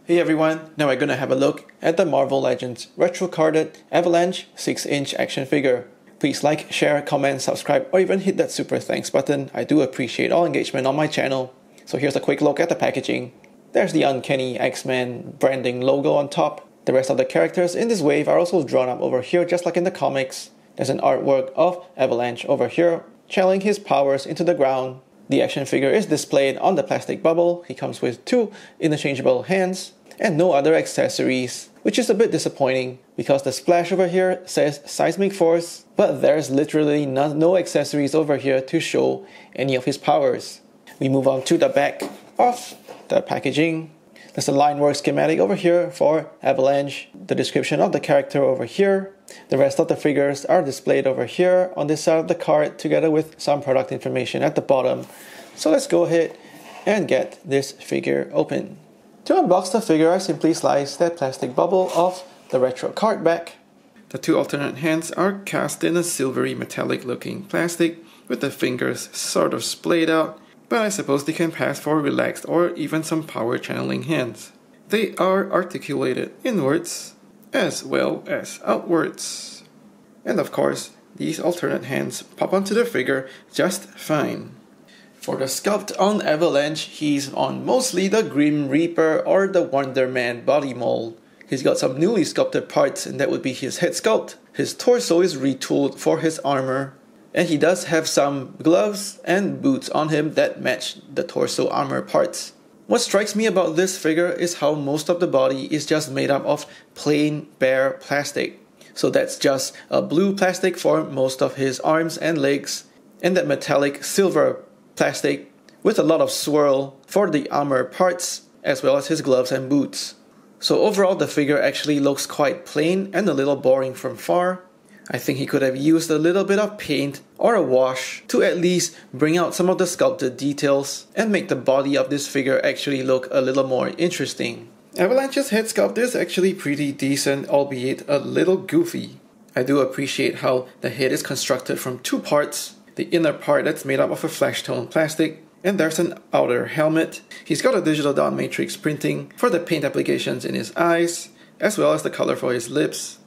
Hey everyone, now we're gonna have a look at the Marvel Legends retro-carded Avalanche 6-inch action figure. Please like, share, comment, subscribe, or even hit that super thanks button. I do appreciate all engagement on my channel. So here's a quick look at the packaging. There's the uncanny X-Men branding logo on top. The rest of the characters in this wave are also drawn up over here just like in the comics. There's an artwork of Avalanche over here, channeling his powers into the ground. The action figure is displayed on the plastic bubble. He comes with 2 interchangeable hands and no other accessories, which is a bit disappointing because the splash over here says Seismic Force, but there's literally no accessories over here to show any of his powers. We move on to the back of the packaging. There's a line work schematic over here for Avalanche, the description of the character over here. The rest of the figures are displayed over here on this side of the card together with some product information at the bottom. So let's go ahead and get this figure open. To unbox the figure, I simply slice that plastic bubble off the retro card back. The 2 alternate hands are cast in a silvery metallic looking plastic with the fingers sort of splayed out, but I suppose they can pass for relaxed or even some power channeling hands. They are articulated inwards as well as outwards. And of course, these alternate hands pop onto the figure just fine. For the sculpt on Avalanche, he's on mostly the Grim Reaper or the Wonder Man body mold. He's got some newly sculpted parts, and that would be his head sculpt. His torso is retooled for his armor, and he does have some gloves and boots on him that match the torso armor parts. What strikes me about this figure is how most of the body is just made up of plain bare plastic. So that's just a blue plastic for most of his arms and legs, and that metallic silver plastic with a lot of swirl for the armor parts as well as his gloves and boots. So overall the figure actually looks quite plain and a little boring from far. I think he could have used a little bit of paint or a wash to at least bring out some of the sculpted details and make the body of this figure actually look a little more interesting. Avalanche's head sculpt is actually pretty decent, albeit a little goofy. I do appreciate how the head is constructed from 2 parts. The inner part that's made up of a flesh tone plastic, and there's an outer helmet. He's got a digital dot matrix printing for the paint applications in his eyes, as well as the color for his lips.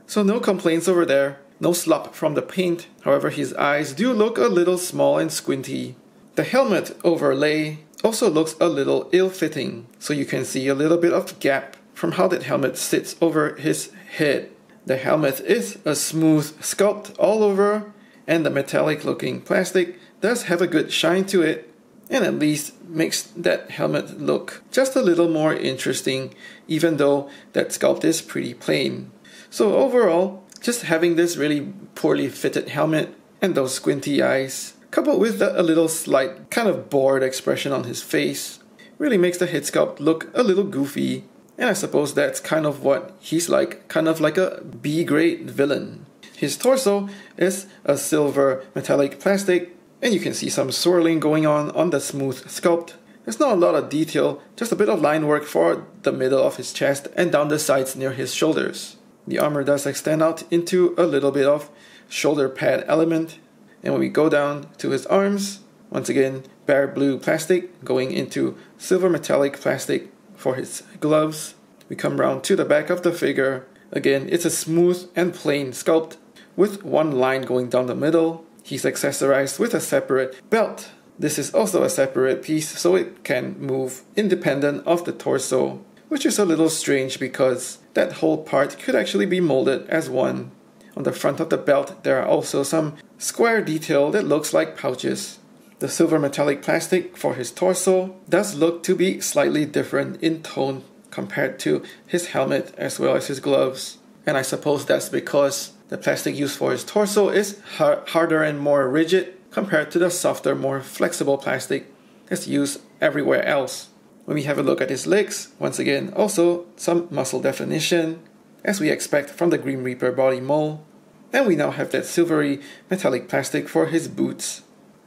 So no complaints over there, no slop from the paint. However, his eyes do look a little small and squinty. The helmet overlay also looks a little ill-fitting, so you can see a little bit of gap from how that helmet sits over his head. The helmet is a smooth sculpt all over, and the metallic looking plastic does have a good shine to it, and at least makes that helmet look just a little more interesting, even though that sculpt is pretty plain. So overall, just having this really poorly fitted helmet and those squinty eyes, coupled with a little slight kind of bored expression on his face, really makes the head sculpt look a little goofy, and I suppose that's kind of what he's like, kind of like a B-grade villain. His torso is a silver metallic plastic, and you can see some swirling going on the smooth sculpt. There's not a lot of detail, just a bit of line work for the middle of his chest and down the sides near his shoulders. The armor does extend out into a little bit of shoulder pad element, and when we go down to his arms, once again, bare blue plastic going into silver metallic plastic for his gloves. We come round to the back of the figure. Again, it's a smooth and plain sculpt with 1 line going down the middle. He's accessorized with a separate belt. This is also a separate piece, so it can move independent of the torso, which is a little strange because that whole part could actually be molded as one. On the front of the belt, there are also some square detail that looks like pouches. The silver metallic plastic for his torso does look to be slightly different in tone compared to his helmet as well as his gloves. And I suppose that's because the plastic used for his torso is harder and more rigid compared to the softer, more flexible plastic that's used everywhere else. When we have a look at his legs, once again, also some muscle definition, as we expect from the Grim Reaper body mold. And we now have that silvery metallic plastic for his boots.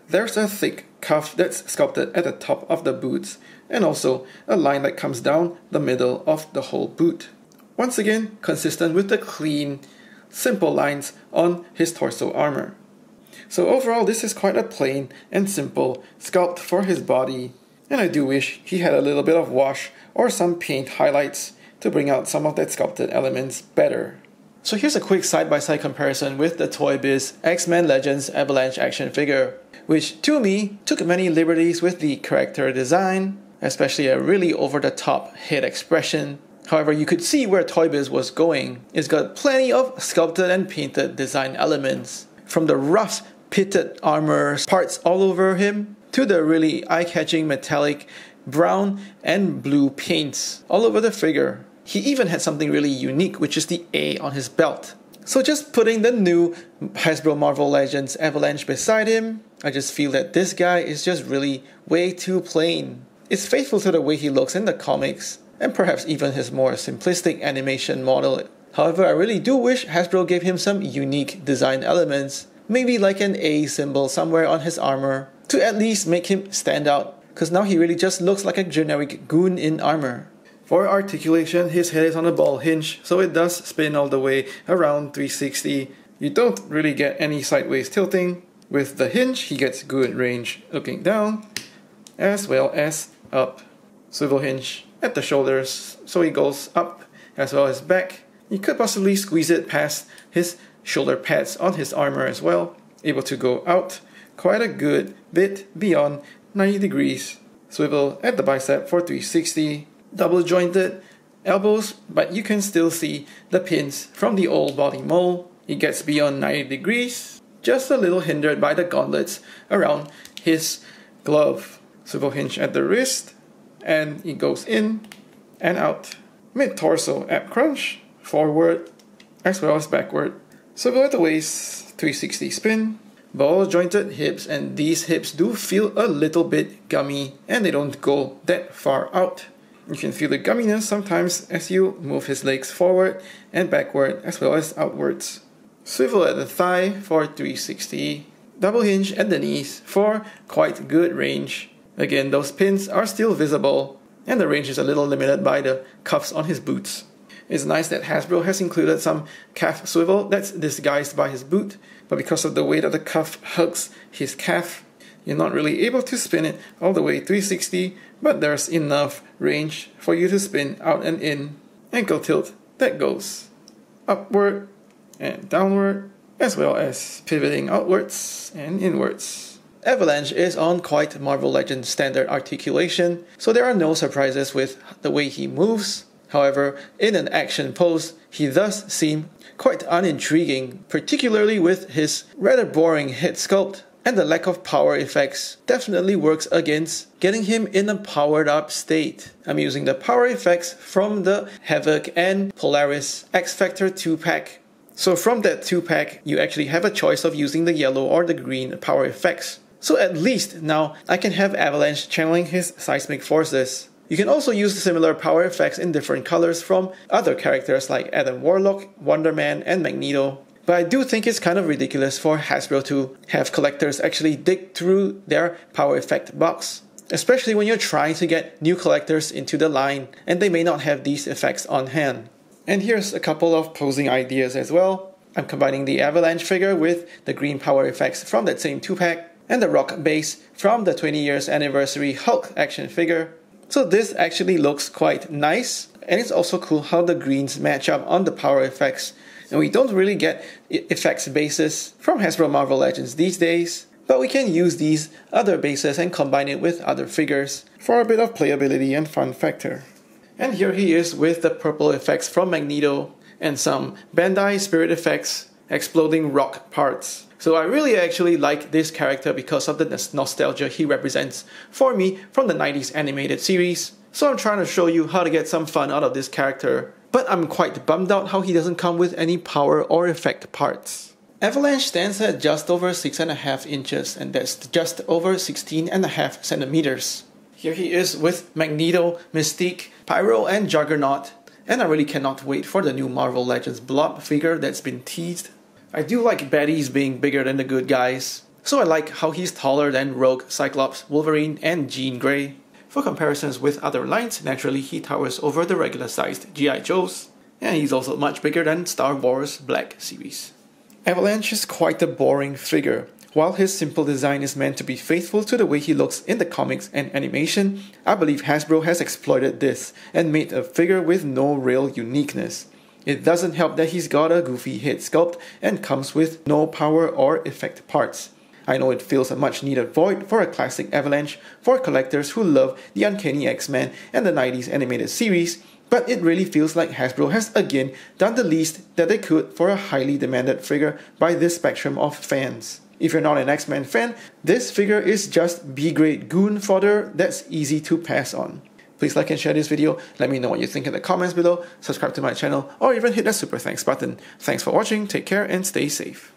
There's a thick cuff that's sculpted at the top of the boots, and also a line that comes down the middle of the whole boot. Once again, consistent with the clean, simple lines on his torso armor. So overall, this is quite a plain and simple sculpt for his body. And I do wish he had a little bit of wash or some paint highlights to bring out some of that sculpted elements better. So here's a quick side-by-side comparison with the Toybiz X-Men Legends Avalanche action figure, which to me took many liberties with the character design, especially a really over-the-top head expression. However, you could see where Toybiz was going. It's got plenty of sculpted and painted design elements, from the rough pitted armor parts all over him to the really eye-catching metallic brown and blue paints all over the figure. He even had something really unique, which is the A on his belt. So just putting the new Hasbro Marvel Legends Avalanche beside him, I just feel that this guy is just really way too plain. It's faithful to the way he looks in the comics, and perhaps even his more simplistic animation model. However, I really do wish Hasbro gave him some unique design elements, maybe like an A symbol somewhere on his armor, to at least make him stand out, because now he really just looks like a generic goon in armor. For articulation, his head is on a ball hinge, so it does spin all the way around 360. You don't really get any sideways tilting. With the hinge, he gets good range looking down, as well as up. Swivel hinge at the shoulders, so he goes up as well as back. You could possibly squeeze it past his shoulder pads on his armor as well, able to go out quite a good bit beyond 90 degrees. Swivel at the bicep for 360. Double jointed elbows, but you can still see the pins from the old body mold. It gets beyond 90 degrees, just a little hindered by the gauntlets around his glove. Swivel hinge at the wrist, and it goes in and out. Mid-torso ab crunch, forward as well as backward. Swivel at the waist, 360 spin. Ball jointed hips, and these hips do feel a little bit gummy and they don't go that far out. You can feel the gumminess sometimes as you move his legs forward and backward as well as outwards. Swivel at the thigh for 360. Double hinge at the knees for quite good range. Again, those pins are still visible and the range is a little limited by the cuffs on his boots. It's nice that Hasbro has included some calf swivel that's disguised by his boot, but because of the way that the cuff hugs his calf, you're not really able to spin it all the way 360, but there's enough range for you to spin out and in. Ankle tilt that goes upward and downward, as well as pivoting outwards and inwards. Avalanche is on quite Marvel Legends standard articulation, so there are no surprises with the way he moves. However, in an action pose, he does seem quite unintriguing, particularly with his rather boring head sculpt, and the lack of power effects definitely works against getting him in a powered up state. I'm using the power effects from the Havoc and Polaris X Factor 2-pack. So from that 2-pack, you actually have a choice of using the yellow or the green power effects. So at least now I can have Avalanche channeling his seismic forces. You can also use similar power effects in different colors from other characters like Adam Warlock, Wonder Man, and Magneto. But I do think it's kind of ridiculous for Hasbro to have collectors actually dig through their power effect box, especially when you're trying to get new collectors into the line and they may not have these effects on hand. And here's a couple of posing ideas as well. I'm combining the Avalanche figure with the green power effects from that same 2-pack and the rock base from the 20 years anniversary Hulk action figure. So this actually looks quite nice, and it's also cool how the greens match up on the power effects. And we don't really get effects bases from Hasbro Marvel Legends these days, but we can use these other bases and combine it with other figures for a bit of playability and fun factor. And here he is with the purple effects from Magneto and some Bandai Spirit effects, exploding rock parts. So I really actually like this character because of the nostalgia he represents for me from the 90s animated series. So I'm trying to show you how to get some fun out of this character. But I'm quite bummed out how he doesn't come with any power or effect parts. Avalanche stands at just over 6.5 inches, and that's just over 16.5 centimeters. Here he is with Magneto, Mystique, Pyro, and Juggernaut, and I really cannot wait for the new Marvel Legends Blob figure that's been teased. I do like baddies being bigger than the good guys, so I like how he's taller than Rogue, Cyclops, Wolverine, and Jean Grey. For comparisons with other lines, naturally he towers over the regular-sized G.I. Joes, and he's also much bigger than Star Wars Black Series. Avalanche is quite a boring figure. While his simple design is meant to be faithful to the way he looks in the comics and animation, I believe Hasbro has exploited this and made a figure with no real uniqueness. It doesn't help that he's got a goofy head sculpt and comes with no power or effect parts. I know it fills a much needed void for a classic Avalanche for collectors who love the Uncanny X-Men and the 90s animated series, but it really feels like Hasbro has again done the least that they could for a highly demanded figure by this spectrum of fans. If you're not an X-Men fan, this figure is just B-grade goon fodder that's easy to pass on. Please like and share this video, let me know what you think in the comments below, subscribe to my channel, or even hit that super thanks button. Thanks for watching, take care and stay safe.